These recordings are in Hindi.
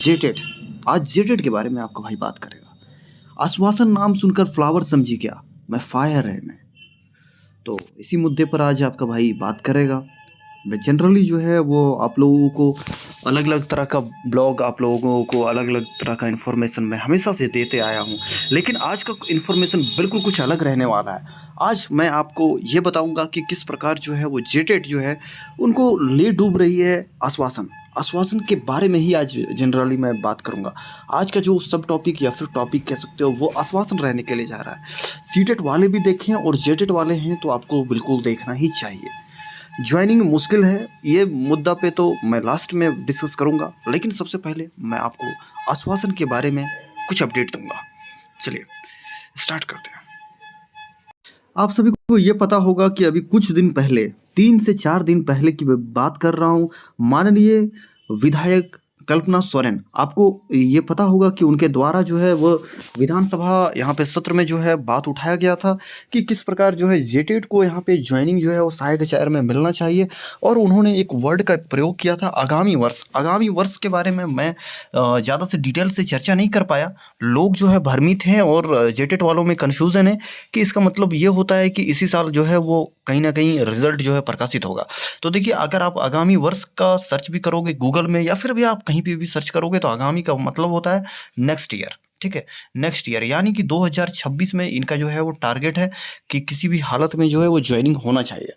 जेटेड। आज जेटेड के बारे में आपका भाई बात करेगा। आश्वासन नाम सुनकर फ्लावर समझी क्या? मैं फायर है मैं। तो इसी मुद्दे पर आज आपका भाई बात करेगा। मैं जनरली जो है वो आप लोगों को अलग-अलग तरह का ब्लॉग, आप लोगों को अलग-अलग तरह का इन्फॉर्मेशन मैं हमेशा से देते आया हूँ। लेकिन आज का इन्फॉर्मेशन बिल्कुल कुछ अलग रहने वाला है। आज मैं आपको ये बताऊँगा कि किस प्रकार जो है वो जेटेड जो है उनको ले डूब रही है आश्वासन। आश्वासन के बारे में ही आज जनरली मैं बात करूँगा। आज का जो सब टॉपिक या फिर टॉपिक कह सकते हो वो आश्वासन रहने के लिए जा रहा है। सीटेड वाले भी देखें और जेटेड वाले हैं तो आपको बिल्कुल देखना ही चाहिए। जॉइनिंग मुश्किल है, ये मुद्दा पे तो मैं लास्ट में डिस्कस करूँगा, लेकिन सबसे पहले मैं आपको आश्वासन के बारे में कुछ अपडेट दूँगा। चलिए, स्टार्ट करते हैं। आप सभी को ये पता होगा कि अभी कुछ दिन पहले 3 से 4 दिन पहले की मैं बात कर रहा हूँ, माननीय विधायक कल्पना सोरेन। आपको ये पता होगा कि उनके द्वारा जो है वो विधानसभा यहाँ पे सत्र में जो है बात उठाया गया था कि किस प्रकार जो है जेटेड को यहाँ पे जॉइनिंग जो है वो सहायक आचार्य में मिलना चाहिए और उन्होंने एक वर्ड का प्रयोग किया था आगामी वर्ष। आगामी वर्ष के बारे में मैं ज़्यादा से डिटेल से चर्चा नहीं कर पाया। लोग जो है भ्रमित हैं और जेटेड वालों में कन्फ्यूज़न है कि इसका मतलब ये होता है कि इसी साल जो है वो कहीं न कहीं रिज़ल्ट जो है प्रकाशित होगा। तो देखिए, अगर आप आगामी वर्ष का सर्च भी करोगे गूगल में या फिर भी आप कहीं पे भी सर्च करोगे तो आगामी का मतलब होता है नेक्स्ट ईयर, ठीक है? नेक्स्ट ईयर यानी कि 2026 में इनका जो है वो टारगेट है कि किसी भी हालत में जो है वो जॉइनिंग होना चाहिए।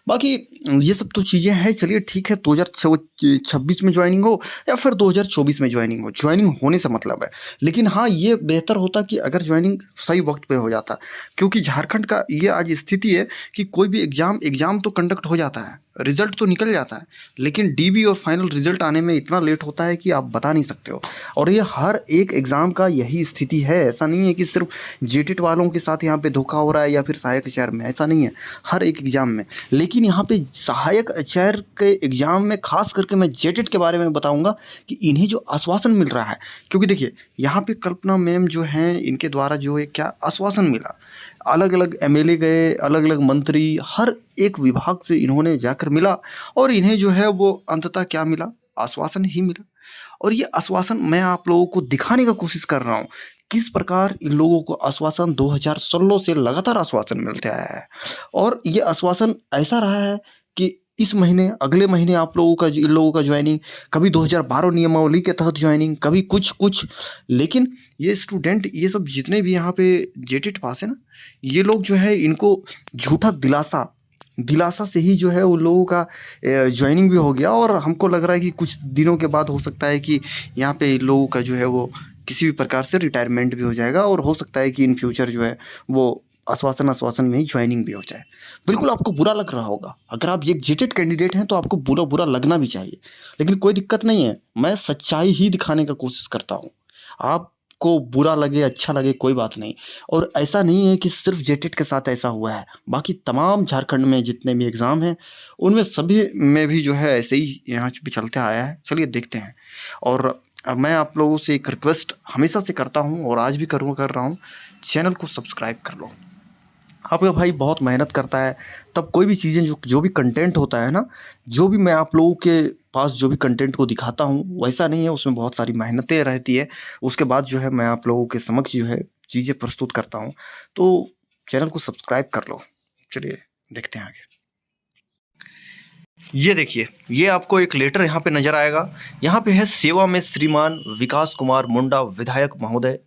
बाकी ये सब तो चीज़ें हैं, चलिए ठीक है, 2026 में जॉइनिंग हो या फिर 2024 में जॉइनिंग हो, जॉइनिंग होने से मतलब है। लेकिन हाँ, ये बेहतर होता कि अगर जॉइनिंग सही वक्त पे हो जाता, क्योंकि झारखंड का ये आज स्थिति है कि कोई भी एग्ज़ाम तो कंडक्ट हो जाता है, रिज़ल्ट तो निकल जाता है, लेकिन डीबी और फाइनल रिज़ल्ट आने में इतना लेट होता है कि आप बता नहीं सकते हो। और ये हर एक एग्ज़ाम का यही स्थिति है, ऐसा नहीं है कि सिर्फ जेटेट वालों के साथ यहाँ पे धोखा हो रहा है या फिर सहायक आचार्य में, ऐसा नहीं है, हर एक एग्ज़ाम में। लेकिन यहाँ पे सहायक आचार्य के एग्ज़ाम में खास करके मैं जेटेट के बारे में बताऊँगा कि इन्हें जो आश्वासन मिल रहा है, क्योंकि देखिए यहाँ पे कल्पना मैम जो हैं इनके द्वारा जो है क्या आश्वासन मिला। अलग-अलग एमएलए गए, अलग-अलग मंत्री, हर एक विभाग से इन्होंने जाकर मिला और इन्हें जो है वो अंततः क्या मिला? आश्वासन ही मिला। और ये आश्वासन मैं आप लोगों को दिखाने का कोशिश कर रहा हूँ, किस प्रकार इन लोगों को आश्वासन 2016 से लगातार आश्वासन मिलते आया है। और ये आश्वासन ऐसा रहा है कि इस महीने, अगले महीने आप लोगों का इन लोगों का जॉइनिंग, कभी 2012 नियमावली के तहत जॉइनिंग, कभी कुछ-कुछ। लेकिन ये स्टूडेंट, ये सब जितने भी यहाँ पे जेटेट पास है ना, ये लोग जो है इनको झूठा दिलासा दिलासा से ही जो है उन लोगों का जॉइनिंग भी हो गया और हमको लग रहा है कि कुछ दिनों के बाद हो सकता है कि यहाँ पे इन लोगों का जो है वो किसी भी प्रकार से रिटायरमेंट भी हो जाएगा और हो सकता है कि इन फ्यूचर जो है वो आश्वासन में ही जॉइनिंग भी हो जाए। बिल्कुल आपको बुरा लग रहा होगा। अगर आप एक जेटेड कैंडिडेट हैं तो आपको बुरा लगना भी चाहिए। लेकिन कोई दिक्कत नहीं है, मैं सच्चाई ही दिखाने का कोशिश करता हूँ। आपको बुरा लगे, अच्छा लगे, कोई बात नहीं। और ऐसा नहीं है कि सिर्फ़ जेटेट के साथ ऐसा हुआ है, बाकी तमाम झारखंड में जितने भी एग्ज़ाम हैं, उनमें सभी में भी जो है ऐसे ही यहाँ पे चलता आया है। चलिए देखते हैं। और मैं आप लोगों से एक रिक्वेस्ट हमेशा से करता हूँ और आज भी कर रहा हूँ, चैनल को सब्सक्राइब कर लो। आपका भाई बहुत मेहनत करता है, तब कोई भी चीज़ें जो जो भी कंटेंट होता है ना, जो भी मैं आप लोगों के पास जो भी कंटेंट को दिखाता हूँ, वैसा नहीं है, उसमें बहुत सारी मेहनतें रहती है। उसके बाद जो है मैं आप लोगों के समक्ष जो है चीज़ें प्रस्तुत करता हूँ। तो चैनल को सब्सक्राइब कर लो। चलिए देखते हैं आगे। ये देखिए, ये आपको एक लेटर यहाँ पे नज़र आएगा। यहाँ पे है सेवा में श्रीमान विकास कुमार मुंडा विधायक महोदय।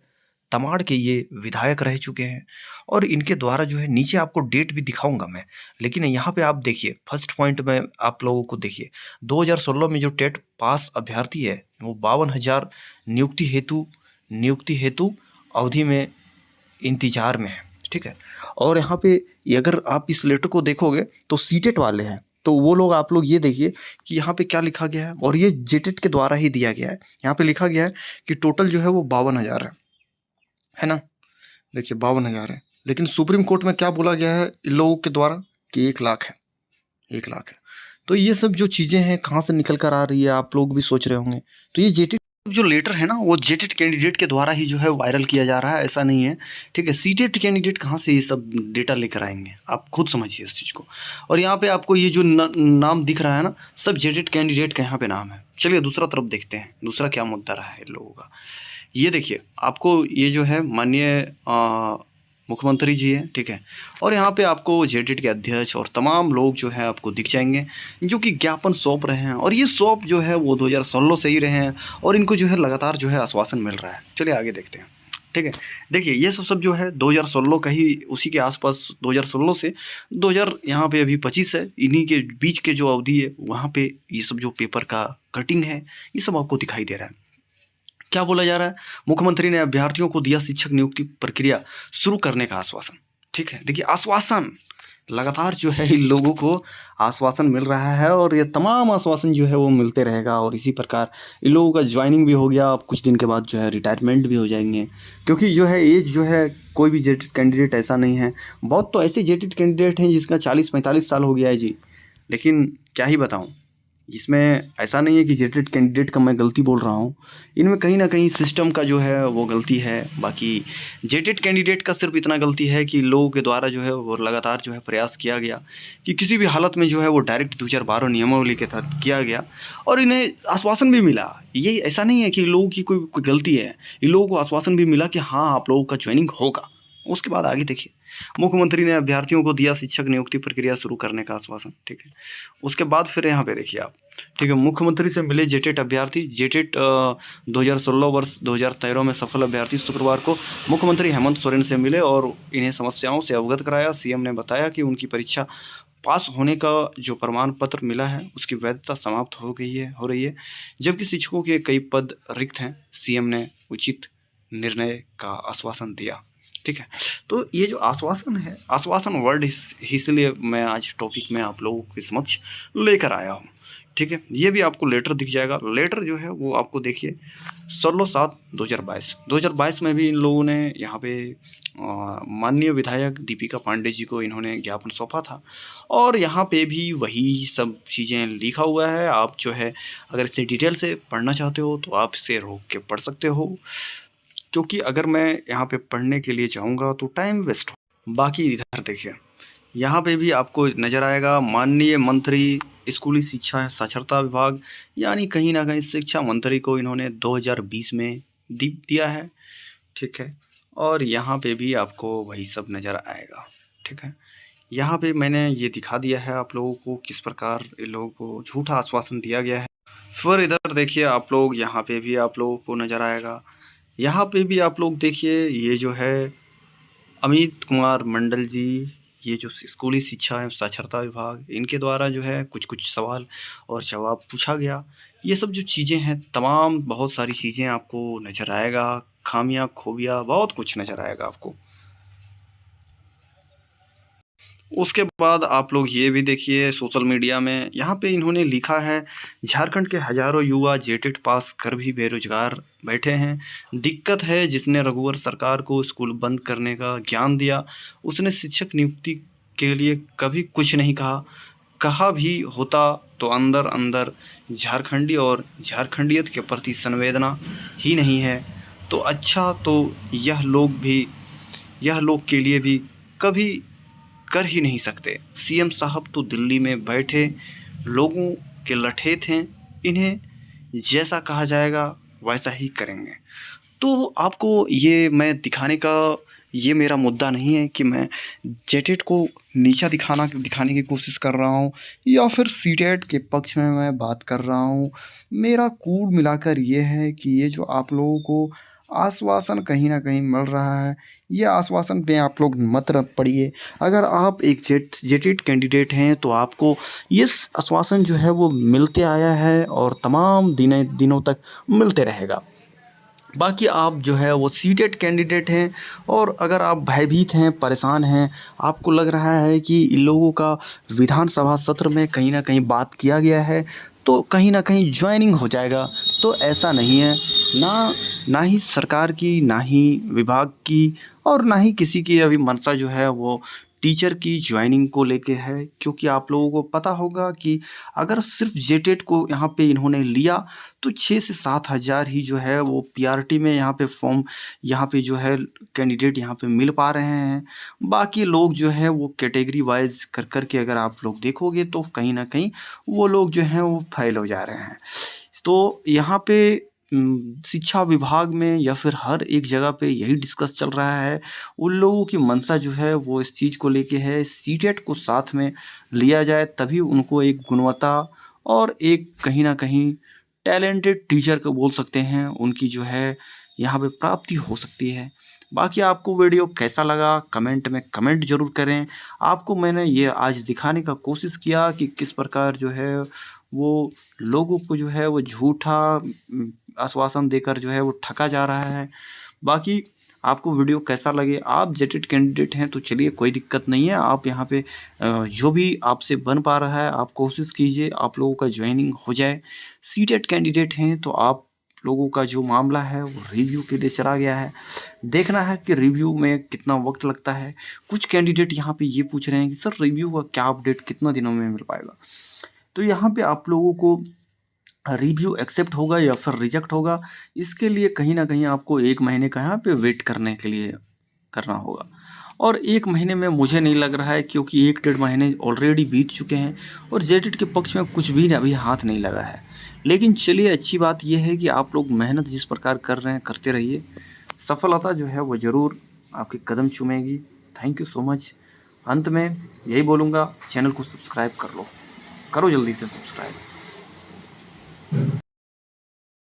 तमाड़ के ये विधायक रह चुके हैं और इनके द्वारा जो है नीचे आपको डेट भी दिखाऊँगा मैं। लेकिन यहाँ पे आप देखिए, फर्स्ट पॉइंट में आप लोगों को देखिए, 2016 में जो टेट पास अभ्यर्थी है, वो 52,000 नियुक्ति हेतु अवधि में इंतज़ार में है, ठीक है? और यहाँ पे ये अगर आप इस लेटर को देखोगे तो सीटेट वाले हैं, तो वो लोग, आप लोग ये देखिए कि यहाँ पे क्या लिखा गया है और ये जेटेट के द्वारा ही दिया गया है। यहाँ पे लिखा गया है कि टोटल जो है वो 52,000 है ना? देखिए 52,000 है, लेकिन सुप्रीम कोर्ट में क्या बोला गया है इन लोगों के द्वारा कि 1 लाख है, 1 लाख है। तो ये सब जो चीज़ें हैं कहाँ से निकल कर आ रही है, आप लोग भी सोच रहे होंगे। तो ये जेटेट जो लेटर है ना वो जेटेट कैंडिडेट के द्वारा ही जो है वायरल किया जा रहा है, ऐसा नहीं है, ठीक है। सीटेट कैंडिडेट कहाँ से ये सब डेटा लेकर आएंगे, आप खुद समझिए इस चीज़ को। और यहाँ पे आपको ये जो नाम दिख रहा है ना, सब जेटेट कैंडिडेट का यहाँ पे नाम है। चलिए दूसरा तरफ देखते हैं, दूसरा क्या मुद्दा रहा है इन लोगों का। ये देखिए, आपको ये जो है माननीय मुख्यमंत्री जी हैं, ठीक है। और यहाँ पे आपको जेटेट के अध्यक्ष और तमाम लोग जो है आपको दिख जाएंगे, जो कि ज्ञापन सौंप रहे हैं। और ये सौंप जो है वो 2016 से ही रहे हैं, और इनको जो है लगातार जो है आश्वासन मिल रहा है। चलिए आगे देखते हैं, ठीक है। देखिए ये सब जो है 2016 का ही, उसी के आसपास 2016 से 2000 यहाँ पे अभी 25 है, इन्हीं के बीच के जो अवधि है वहाँ पे ये सब जो पेपर का कटिंग है ये सब आपको दिखाई दे रहा है। क्या बोला जा रहा है, मुख्यमंत्री ने अभ्यर्थियों को दिया शिक्षक नियुक्ति प्रक्रिया शुरू करने का आश्वासन, ठीक है। देखिए आश्वासन लगातार जो है इन लोगों को आश्वासन मिल रहा है, और ये तमाम आश्वासन जो है वो मिलते रहेगा। और इसी प्रकार इन लोगों का ज्वाइनिंग भी हो गया, अब कुछ दिन के बाद जो है रिटायरमेंट भी हो जाएंगे, क्योंकि जो है एज जो है कोई भी जेटेड कैंडिडेट ऐसा नहीं है। बहुत तो ऐसे जेटेड कैंडिडेट हैं जिसका 40-45 साल हो गया है जी, लेकिन क्या ही बताऊँ, इसमें ऐसा नहीं है कि जेटेड कैंडिडेट का मैं गलती बोल रहा हूँ, इनमें कहीं ना कहीं सिस्टम का जो है वो गलती है। बाकी जेटेड कैंडिडेट का सिर्फ इतना गलती है कि लोगों के द्वारा जो है वो लगातार जो है प्रयास किया गया कि किसी भी हालत में जो है वो डायरेक्ट 2012 नियमावली के तहत किया गया, और इन्हें आश्वासन भी मिला। ये ऐसा नहीं है कि लोगों की कोई गलती है, इन लोगों को आश्वासन भी मिला कि हाँ आप लोगों का ज्वाइनिंग होगा। उसके बाद आगे देखिए, मुख्यमंत्री ने अभ्यर्थियों को दिया शिक्षक नियुक्ति प्रक्रिया शुरू करने का आश्वासन, ठीक है। उसके बाद फिर यहाँ पे देखिए आप, ठीक है, मुख्यमंत्री से मिले जेटेट अभ्यर्थी। जेटेट 2016 वर्ष 2013 में सफल अभ्यर्थी शुक्रवार को मुख्यमंत्री हेमंत सोरेन से मिले और इन्हें समस्याओं से अवगत कराया। सीएम ने बताया कि उनकी परीक्षा पास होने का जो प्रमाण पत्र मिला है उसकी वैधता समाप्त हो रही है, जबकि शिक्षकों के कई पद रिक्त हैं। सीएम ने उचित निर्णय का आश्वासन दिया, ठीक है। तो ये जो आश्वासन है, आश्वासन वर्ड इसलिए मैं आज टॉपिक में आप लोगों के समक्ष लेकर आया हूँ, ठीक है। ये भी आपको लेटर दिख जाएगा। लेटर जो है वो आपको देखिए 16/7/2022 में भी इन लोगों ने यहाँ पे माननीय विधायक दीपिका पांडे जी को इन्होंने ज्ञापन सौंपा था, और यहाँ पे भी वही सब चीज़ें लिखा हुआ है। आप जो है अगर इसे डिटेल से पढ़ना चाहते हो तो आप इसे रोक के पढ़ सकते हो, क्योंकि अगर मैं यहाँ पे पढ़ने के लिए जाऊँगा तो टाइम वेस्ट हो। बाकी इधर देखिए, यहाँ पे भी आपको नज़र आएगा माननीय मंत्री स्कूली शिक्षा साक्षरता विभाग, यानी कहीं ना कहीं शिक्षा मंत्री को इन्होंने 2020 में दिया है, ठीक है। और यहाँ पे भी आपको वही सब नज़र आएगा, ठीक है। यहाँ पे मैंने ये दिखा दिया है आप लोगों को किस प्रकार इन लोगों को झूठा आश्वासन दिया गया है। फिर इधर देखिए आप लोग, यहाँ पे भी आप लोगों को नज़र आएगा, यहाँ पे भी आप लोग देखिए, ये जो है अमित कुमार मंडल जी, ये जो स्कूली शिक्षा एवं साक्षरता विभाग, इनके द्वारा जो है कुछ कुछ सवाल और जवाब पूछा गया। ये सब जो चीज़ें हैं तमाम, बहुत सारी चीज़ें आपको नज़र आएगा, खामियां खूबियां बहुत कुछ नज़र आएगा आपको। उसके बाद आप लोग ये भी देखिए सोशल मीडिया में, यहाँ पे इन्होंने लिखा है झारखंड के हजारों युवा जेटेट पास कर भी बेरोजगार बैठे हैं। दिक्कत है जिसने रघुवर सरकार को स्कूल बंद करने का ज्ञान दिया, उसने शिक्षक नियुक्ति के लिए कभी कुछ नहीं कहा। कहा भी होता तो अंदर अंदर झारखंडी और झारखंडियत के प्रति संवेदना ही नहीं है। तो अच्छा, तो यह लोग के लिए भी कभी कर ही नहीं सकते। सीएम साहब तो दिल्ली में बैठे लोगों के लठे थे, इन्हें जैसा कहा जाएगा वैसा ही करेंगे। तो आपको ये मैं दिखाने का, ये मेरा मुद्दा नहीं है कि मैं जेटेट को नीचा दिखाने की कोशिश कर रहा हूँ या फिर सीटेट के पक्ष में मैं बात कर रहा हूँ। मेरा कूल मिलाकर ये है कि ये जो आप लोगों को आश्वासन कहीं ना कहीं मिल रहा है, ये आश्वासन पे आप लोग मत पड़िए। अगर आप एक जेटेट कैंडिडेट हैं तो आपको ये आश्वासन जो है वो मिलते आया है और तमाम दिनों तक मिलते रहेगा। बाकी आप जो है वो सीटेट कैंडिडेट हैं, और अगर आप भयभीत हैं, परेशान हैं, आपको लग रहा है कि इन लोगों का विधानसभा सत्र में कहीं ना कहीं बात किया गया है तो कहीं ना कहीं ज्वाइनिंग हो जाएगा, तो ऐसा नहीं है। ना ही सरकार की, ना ही विभाग की, और ना ही किसी की अभी मंशा जो है वो टीचर की ज्वाइनिंग को लेके है, क्योंकि आप लोगों को पता होगा कि अगर सिर्फ जेटेट को यहाँ पे इन्होंने लिया तो 6 से 7 हज़ार ही जो है वो पीआरटी में यहाँ पे फॉर्म यहाँ पे जो है कैंडिडेट यहाँ पे मिल पा रहे हैं। बाकी लोग जो है वो कैटेगरी वाइज कर के अगर आप लोग देखोगे तो कहीं ना कहीं वो लोग जो हैं वो फेल हो जा रहे हैं। तो यहाँ पे शिक्षा विभाग में या फिर हर एक जगह पे यही डिस्कस चल रहा है। उन लोगों की मंशा जो है वो इस चीज़ को लेके है, सीटेट को साथ में लिया जाए तभी उनको एक गुणवत्ता और एक कहीं न कहीं टैलेंटेड टीचर को बोल सकते हैं, उनकी जो है यहाँ पे प्राप्ति हो सकती है। बाकी आपको वीडियो कैसा लगा कमेंट में कमेंट ज़रूर करें। आपको मैंने ये आज दिखाने का कोशिश किया कि किस प्रकार जो है वो लोगों को जो है वो झूठा आश्वासन देकर जो है वो ठगा जा रहा है। बाकी आपको वीडियो कैसा लगे, आप जेटेड कैंडिडेट हैं तो चलिए कोई दिक्कत नहीं है, आप यहाँ पे जो भी आपसे बन पा रहा है आप कोशिश कीजिए आप लोगों का ज्वाइनिंग हो जाए। सीटेट कैंडिडेट हैं तो आप लोगों का जो मामला है वो रिव्यू के लिए चला गया है, देखना है कि रिव्यू में कितना वक्त लगता है। कुछ कैंडिडेट यहाँ पे ये पूछ रहे हैं कि सर रिव्यू का क्या अपडेट कितना दिनों में मिल पाएगा। तो यहाँ पे आप लोगों को रिव्यू एक्सेप्ट होगा या फिर रिजेक्ट होगा, इसके लिए कहीं न कहीं आपको 1 महीने का यहाँ पे वेट करने के लिए करना होगा। और 1 महीने में मुझे नहीं लग रहा है, क्योंकि 1 डेढ़ महीने ऑलरेडी बीत चुके हैं और जेटेड के पक्ष में कुछ भी अभी हाथ नहीं लगा है। लेकिन चलिए अच्छी बात ये है कि आप लोग मेहनत जिस प्रकार कर रहे हैं करते रहिए, सफलता जो है वो ज़रूर आपके कदम चूमेगी। Thank you so much. अंत में यही बोलूँगा, चैनल को सब्सक्राइब कर लो, करो जल्दी से सब्सक्राइब।